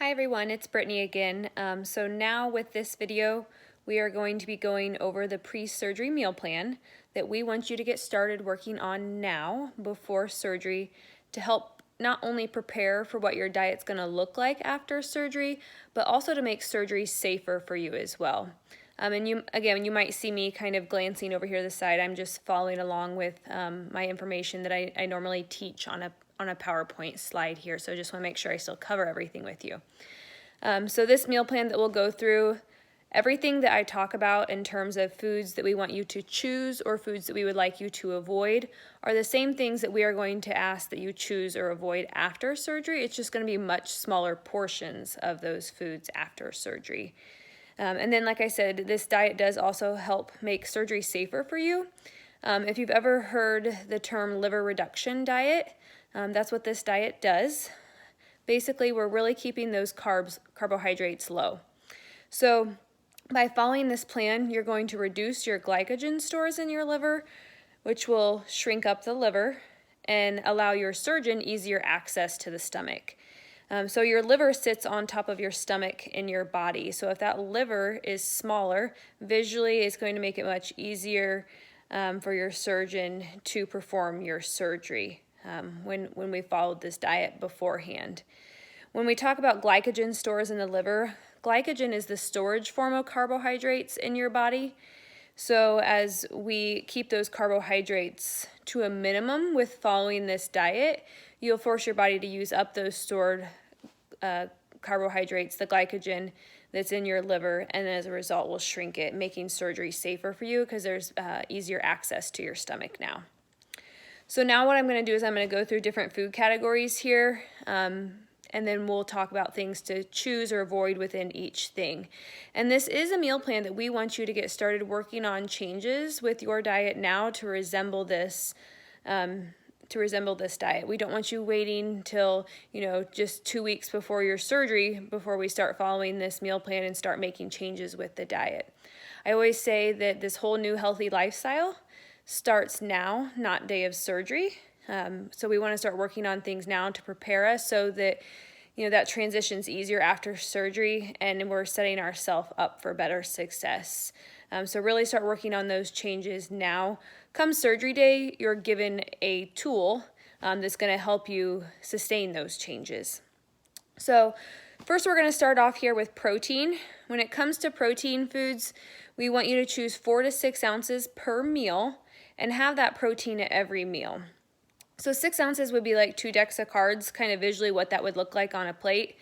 Hi everyone, it's Brittany again. So now with this video, we are going to be going over the pre-surgery meal plan that we want you to get started working on now before surgery to help not only prepare for what your diet's going to look like after surgery, but also to make surgery safer for you as well. And you might see me kind of glancing over here to the side. I'm just following along with my information that I normally teach on a PowerPoint slide here, so I just want to make sure I still cover everything with you. So this meal plan that we'll go through, everything that I talk about in terms of foods that we want you to choose or foods that we would like you to avoid are the same things that we are going to ask that you choose or avoid after surgery. It's just going to be much smaller portions of those foods after surgery. And then, like I said, this diet does also help make surgery safer for you. If you've ever heard the term liver reduction diet, that's what this diet does. Basically, we're really keeping those carbohydrates low. So by following this plan, you're going to reduce your glycogen stores in your liver, which will shrink up the liver and allow your surgeon easier access to the stomach. So your liver sits on top of your stomach in your body. So if that liver is smaller, visually it's going to make it much easier for your surgeon to perform your surgery when we followed this diet beforehand. When we talk about glycogen stores in the liver, glycogen is the storage form of carbohydrates in your body. So as we keep those carbohydrates to a minimum with following this diet, you'll force your body to use up those stored carbohydrates, the glycogen that's in your liver, and as a result will shrink it, making surgery safer for you because there's easier access to your stomach now. So now what I'm going to do is I'm going to go through different food categories here, and then we'll talk about things to choose or avoid within each thing. And this is a meal plan that we want you to get started working on changes with your diet now to resemble this diet. We don't want you waiting till, just 2 weeks before your surgery before we start following this meal plan and start making changes with the diet. I always say that this whole new healthy lifestyle starts now, not day of surgery. So we want to start working on things now to prepare us so that that transition's easier after surgery and we're setting ourselves up for better success. So really start working on those changes now. Come surgery day, you're given a tool that's going to help you sustain those changes. So first we're going to start off here with protein. When it comes to protein foods, we want you to choose 4 to 6 ounces per meal and have that protein at every meal. So 6 ounces would be like 2 decks of cards, kind of visually what that would look like on a plate.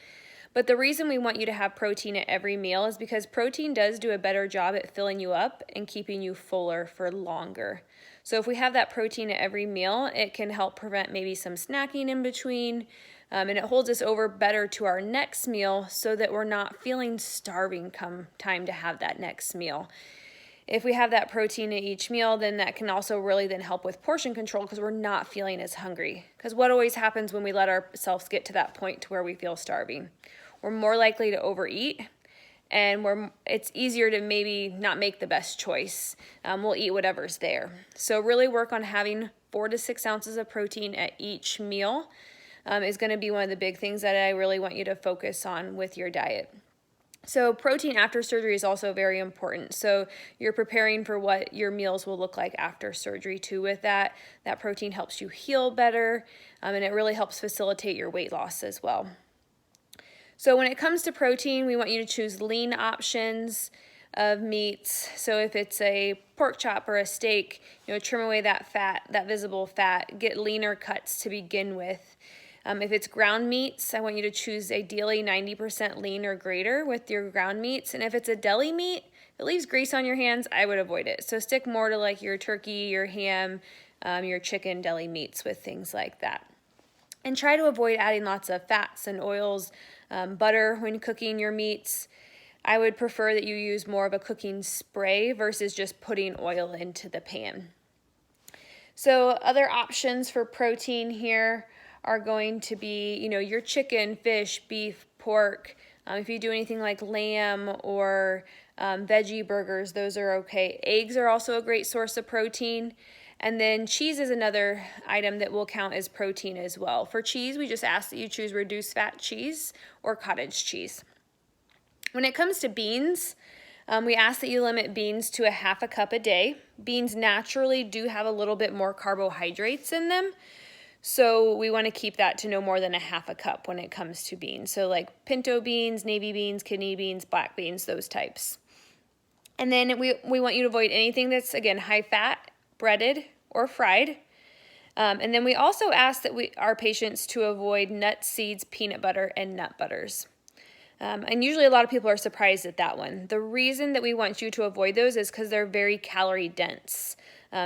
But the reason we want you to have protein at every meal is because protein does do a better job at filling you up and keeping you fuller for longer. So if we have that protein at every meal, it can help prevent maybe some snacking in between, and it holds us over better to our next meal so that we're not feeling starving come time to have that next meal. If we have that protein at each meal, then that can also really then help with portion control because we're not feeling as hungry. Because what always happens when we let ourselves get to that point to where we feel starving? We're more likely to overeat, and it's easier to maybe not make the best choice. We'll eat whatever's there. So really work on having 4 to 6 ounces of protein at each meal is going to be one of the big things that I really want you to focus on with your diet. So protein after surgery is also very important. So you're preparing for what your meals will look like after surgery too with that. That protein helps you heal better, and it really helps facilitate your weight loss as well. So when it comes to protein, we want you to choose lean options of meats. So if it's a pork chop or a steak, trim away that fat, that visible fat, get leaner cuts to begin with. If it's ground meats, I want you to choose ideally 90% lean or greater with your ground meats. And if it's a deli meat, if it leaves grease on your hands, I would avoid it. So stick more to like your turkey, your ham, your chicken deli meats with things like that. And try to avoid adding lots of fats and oils, butter when cooking your meats. I would prefer that you use more of a cooking spray versus just putting oil into the pan. So other options for protein here are going to be, your chicken, fish, beef, pork. If you do anything like lamb or veggie burgers, those are okay. Eggs are also a great source of protein. And then cheese is another item that will count as protein as well. For cheese, we just ask that you choose reduced fat cheese or cottage cheese. When it comes to beans, we ask that you limit beans to a half a cup a day. Beans naturally do have a little bit more carbohydrates in them, so we want to keep that to no more than a half a cup when it comes to beans. So like pinto beans, navy beans, kidney beans, black beans, those types. And then we want you to avoid anything that's, again, high fat, breaded, or fried. And then we also ask that our patients to avoid nuts, seeds, peanut butter, and nut butters. And usually a lot of people are surprised at that one. The reason that we want you to avoid those is because they're very calorie dense.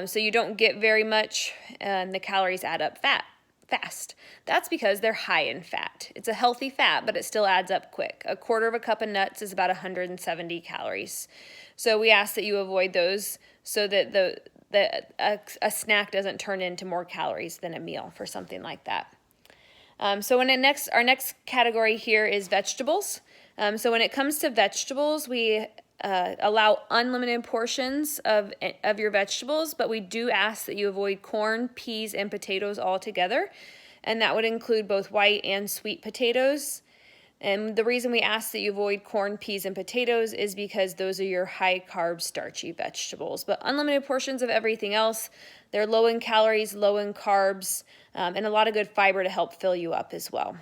So you don't get very much, and the calories add up fast. That's because they're high in fat. It's a healthy fat, but it still adds up quick. A quarter of a cup of nuts is about 170 calories. So we ask that you avoid those so that a snack doesn't turn into more calories than a meal for something like that. So our next category here is vegetables. So when it comes to vegetables, we allow unlimited portions of your vegetables, but we do ask that you avoid corn, peas, and potatoes altogether. And that would include both white and sweet potatoes. And the reason we ask that you avoid corn, peas, and potatoes is because those are your high-carb, starchy vegetables. But unlimited portions of everything else, they're low in calories, low in carbs, and a lot of good fiber to help fill you up as well.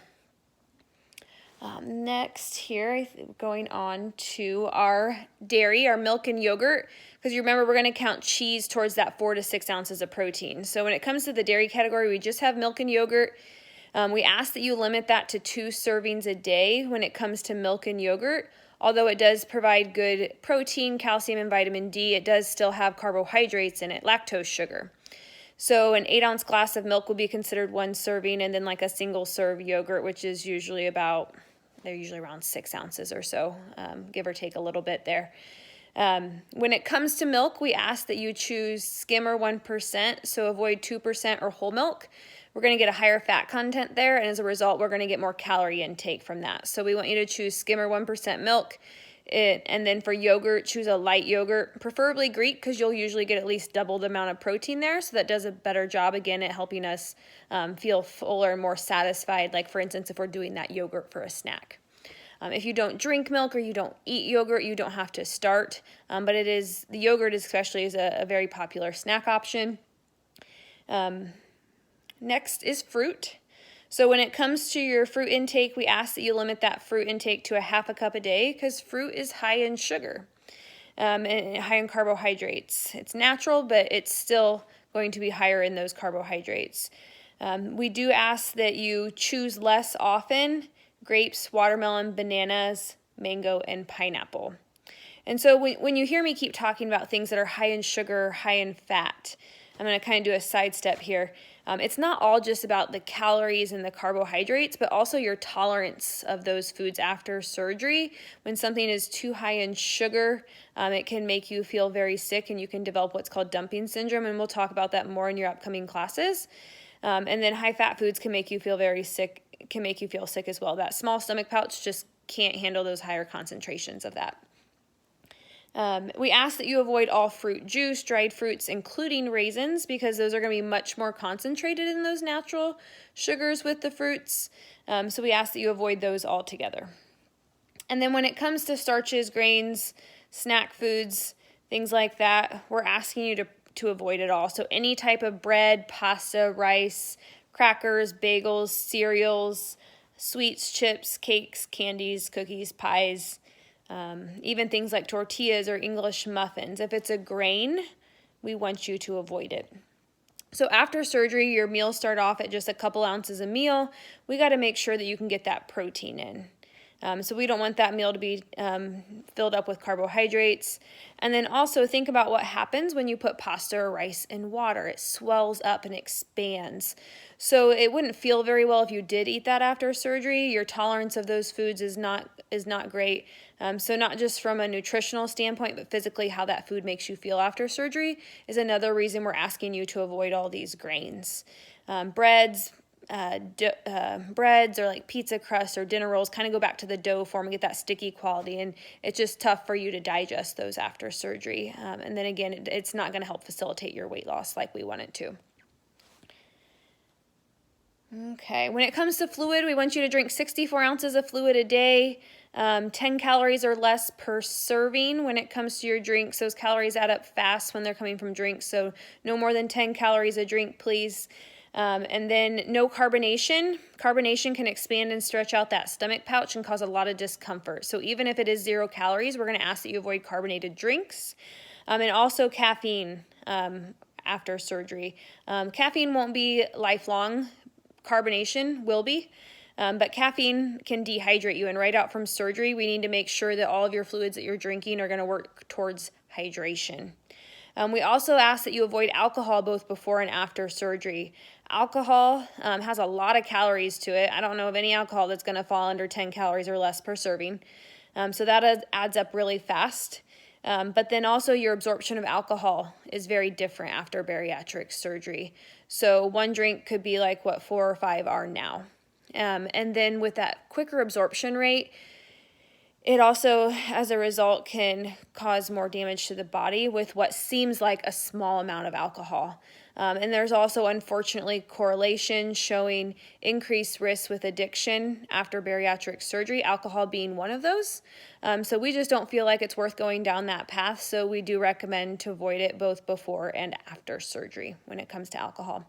Next here, going on to our dairy, our milk and yogurt, because you remember we're going to count cheese towards that 4 to 6 ounces of protein. So when it comes to the dairy category, we just have milk and yogurt. We ask that you limit that to 2 servings a day when it comes to milk and yogurt. Although it does provide good protein, calcium, and vitamin D, it does still have carbohydrates in it, lactose sugar. So an 8-ounce glass of milk will be considered 1 serving, and then like a single serve yogurt, which is usually they're usually around 6 ounces or so, give or take a little bit there. When it comes to milk, we ask that you choose skim or 1%, so avoid 2% or whole milk. We're going to get a higher fat content there, and as a result, we're going to get more calorie intake from that. So we want you to choose skim or 1% milk. And then for yogurt, choose a light yogurt, preferably Greek, because you'll usually get at least double the amount of protein there. So that does a better job, again, at helping us feel fuller and more satisfied. Like, for instance, if we're doing that yogurt for a snack. If you don't drink milk or you don't eat yogurt, you don't have to start. But the yogurt especially is a very popular snack option. Next is fruit. So when it comes to your fruit intake, we ask that you limit that fruit intake to a half a cup a day because fruit is high in sugar and high in carbohydrates. It's natural, but it's still going to be higher in those carbohydrates. We do ask that you choose less often grapes, watermelon, bananas, mango, and pineapple. And so when you hear me keep talking about things that are high in sugar, high in fat, I'm going to kind of do a sidestep here. It's not all just about the calories and the carbohydrates, but also your tolerance of those foods after surgery. When something is too high in sugar, it can make you feel very sick, and you can develop what's called dumping syndrome, and we'll talk about that more in your upcoming classes. And then high-fat foods can make you feel very sick, can make you feel sick as well. That small stomach pouch just can't handle those higher concentrations of that. We ask that you avoid all fruit juice, dried fruits, including raisins, because those are going to be much more concentrated in those natural sugars with the fruits. So we ask that you avoid those altogether. And then when it comes to starches, grains, snack foods, things like that, we're asking you to avoid it all. So any type of bread, pasta, rice, crackers, bagels, cereals, sweets, chips, cakes, candies, cookies, pies, even things like tortillas or English muffins. If it's a grain, we want you to avoid it. So after surgery, your meals start off at just a couple ounces a meal. We got to make sure that you can get that protein in. So we don't want that meal to be filled up with carbohydrates. And then also think about what happens when you put pasta or rice in water. It swells up and expands. So it wouldn't feel very well if you did eat that after surgery. Your tolerance of those foods is not great. So not just from a nutritional standpoint, but physically how that food makes you feel after surgery is another reason we're asking you to avoid all these grains. Breads, breads or like pizza crust or dinner rolls kind of go back to the dough form and get that sticky quality, and it's just tough for you to digest those after surgery. And then again, it's not going to help facilitate your weight loss like we want it to. Okay, when it comes to fluid, we want you to drink 64 ounces of fluid a day, 10 calories or less per serving when it comes to your drinks. Those calories add up fast when they're coming from drinks, so no more than 10 calories a drink, please. And then no carbonation. Carbonation can expand and stretch out that stomach pouch and cause a lot of discomfort. So even if it is 0 calories, we're going to ask that you avoid carbonated drinks. And also caffeine after surgery. Caffeine won't be lifelong. Carbonation will be, but caffeine can dehydrate you, and right out from surgery, we need to make sure that all of your fluids that you're drinking are going to work towards hydration. We also ask that you avoid alcohol both before and after surgery. Alcohol has a lot of calories to it. I don't know of any alcohol that's going to fall under 10 calories or less per serving, so that adds up really fast. But then also your absorption of alcohol is very different after bariatric surgery. So one drink could be like what 4 or 5 are now. And then with that quicker absorption rate, it also, as a result, can cause more damage to the body with what seems like a small amount of alcohol. And there's also, unfortunately, correlation showing increased risk with addiction after bariatric surgery, alcohol being one of those. So we just don't feel like it's worth going down that path. So we do recommend to avoid it both before and after surgery when it comes to alcohol.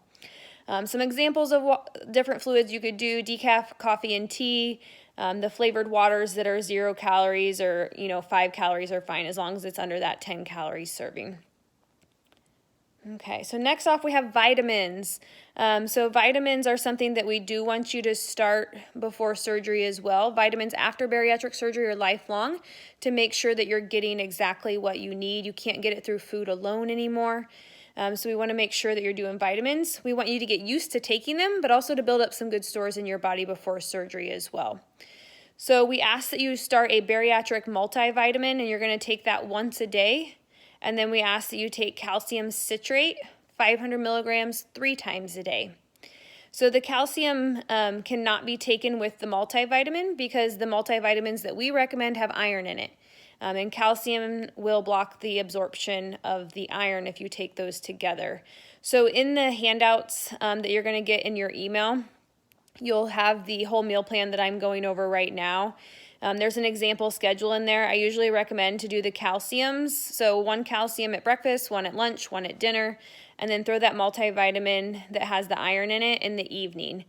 Some examples of different fluids you could do: decaf coffee and tea, the flavored waters that are 0 calories or 5 calories are fine as long as it's under that 10 calories serving. Okay, so next off we have vitamins. So vitamins are something that we do want you to start before surgery as well. Vitamins after bariatric surgery are lifelong to make sure that you're getting exactly what you need. You can't get it through food alone anymore. So we want to make sure that you're doing vitamins. We want you to get used to taking them, but also to build up some good stores in your body before surgery as well. So we ask that you start a bariatric multivitamin, and you're going to take that once a day. And then we ask that you take calcium citrate, 500 milligrams, 3 times a day. So the calcium cannot be taken with the multivitamin because the multivitamins that we recommend have iron in it. And calcium will block the absorption of the iron if you take those together. So in the handouts that you're going to get in your email, you'll have the whole meal plan that I'm going over right now. There's an example schedule in there. I usually recommend to do the calciums. So 1 calcium at breakfast, 1 at lunch, 1 at dinner, and then throw that multivitamin that has the iron in it in the evening.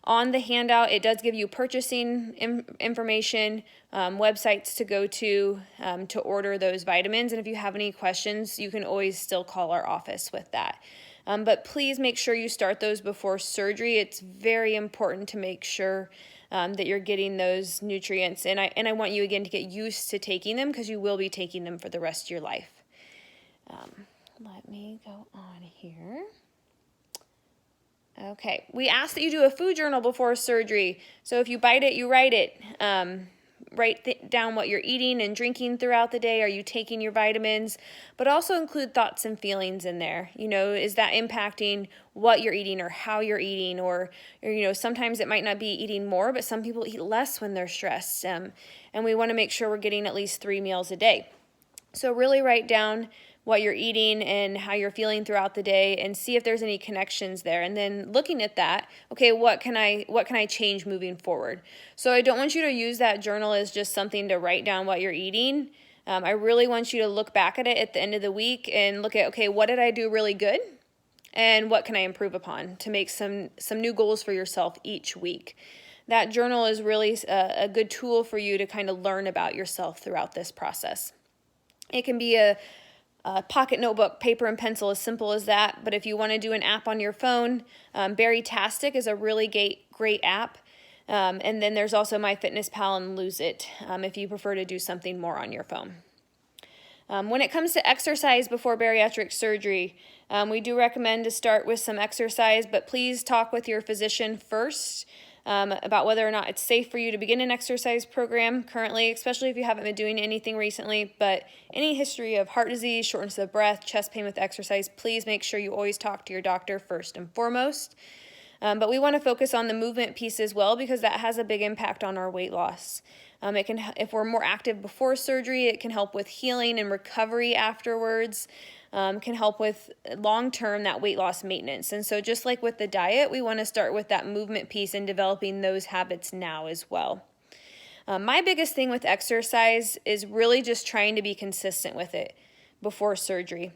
On the handout, it does give you purchasing information, websites to go to order those vitamins. And if you have any questions, you can always still call our office with that. But please make sure you start those before surgery. It's very important to make sure that you're getting those nutrients. And I want you, again, to get used to taking them because you will be taking them for the rest of your life. Let me go on here. Okay, we ask that you do a food journal before surgery. So if you bite it, you write it. Write down what you're eating and drinking throughout the day. Are you taking your vitamins? But also include thoughts and feelings in there. Is that impacting what you're eating or how you're eating? Or sometimes it might not be eating more, but some people eat less when they're stressed. And we want to make sure we're getting at least 3 meals a day. So really write down what you're eating and how you're feeling throughout the day and see if there's any connections there. And then looking at that, okay, what can I change moving forward? So I don't want you to use that journal as just something to write down what you're eating. I really want you to look back at it at the end of the week and look at, okay, what did I do really good? And what can I improve upon to make some new goals for yourself each week? That journal is really a good tool for you to kind of learn about yourself throughout this process. It can be a pocket notebook, paper and pencil, as simple as that. But if you want to do an app on your phone, Berrytastic is a really great app. And then there's also MyFitnessPal and Lose It if you prefer to do something more on your phone. When it comes to exercise before bariatric surgery, we do recommend to start with some exercise, but please talk with your physician first about whether or not it's safe for you to begin an exercise program currently, especially if you haven't been doing anything recently. But any history of heart disease, shortness of breath, chest pain with exercise, please make sure you always talk to your doctor first and foremost. But we want to focus on the movement piece as well because that has a big impact on our weight loss. It can, if we're more active before surgery, it can help with healing and recovery afterwards. Can help with long-term that weight loss maintenance. And so just like with the diet, we want to start with that movement piece and developing those habits now as well. My biggest thing with exercise is really just trying to be consistent with it before surgery.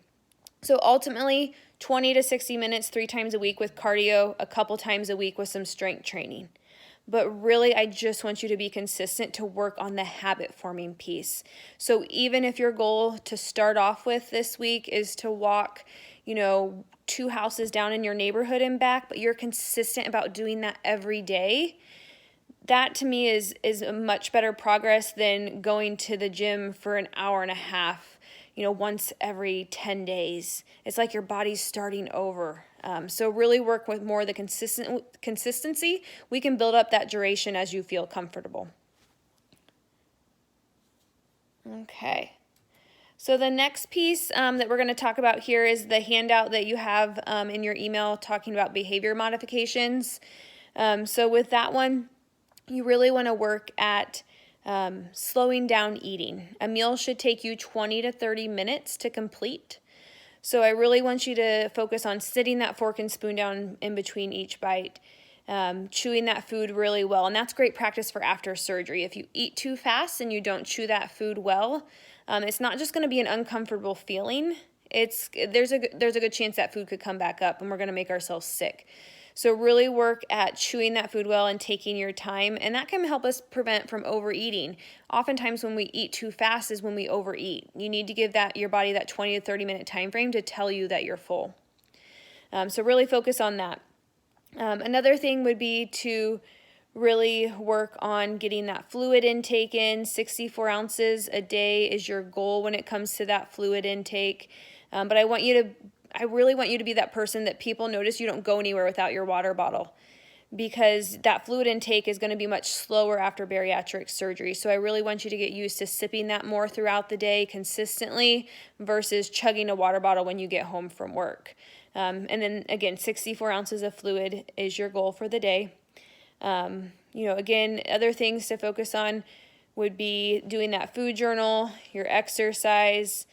So ultimately, 20 to 60 minutes 3 times a week with cardio, a couple times a week with some strength training. But really, I just want you to be consistent to work on the habit forming piece. So even if your goal to start off with this week is to walk, 2 houses down in your neighborhood and back, but you're consistent about doing that every day, that to me is a much better progress than going to the gym for an hour and a half, once every 10 days. It's like your body's starting over. So really work with more of the consistency. We can build up that duration as you feel comfortable. Okay. So the next piece that we're going to talk about here is the handout that you have in your email talking about behavior modifications. So with that one, you really want to work at slowing down eating. A meal should take you 20 to 30 minutes to complete. So I really want you to focus on sitting that fork and spoon down in between each bite, chewing that food really well. And that's great practice for after surgery. If you eat too fast and you don't chew that food well, it's not just going to be an uncomfortable feeling. There's a good chance that food could come back up and we're going to make ourselves sick. So really work at chewing that food well and taking your time, and that can help us prevent from overeating. Oftentimes when we eat too fast is when we overeat. You need to give your body that 20 to 30 minute time frame to tell you that you're full. So really focus on that. Another thing would be to really work on getting that fluid intake in. 64 ounces a day is your goal when it comes to that fluid intake. But I really want you to be that person that people notice you don't go anywhere without your water bottle, because that fluid intake is going to be much slower after bariatric surgery. So I really want you to get used to sipping that more throughout the day consistently versus chugging a water bottle when you get home from work. And then again, 64 ounces of fluid is your goal for the day. Again, other things to focus on would be doing that food journal, your exercise.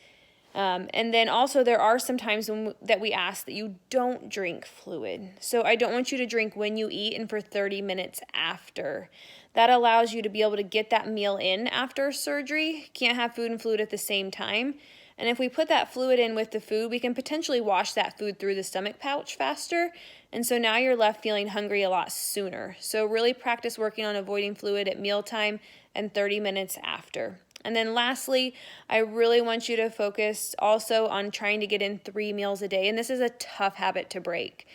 And then also there are some times that we ask that you don't drink fluid. So I don't want you to drink when you eat and for 30 minutes after. That allows you to be able to get that meal in after surgery. Can't have food and fluid at the same time. And if we put that fluid in with the food, we can potentially wash that food through the stomach pouch faster. And so now you're left feeling hungry a lot sooner. So really practice working on avoiding fluid at mealtime and 30 minutes after. And then lastly, I really want you to focus also on trying to get in 3 meals a day. And this is a tough habit to break.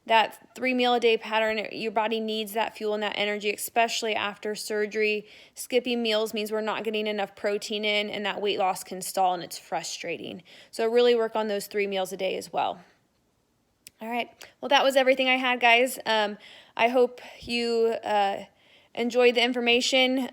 That 3 meal a day pattern, your body needs that fuel and that energy, especially after surgery. Skipping meals means we're not getting enough protein in, and that weight loss can stall, and it's frustrating. So really work on those 3 meals a day as well. All right. Well, that was everything I had, guys. I hope you enjoyed the information.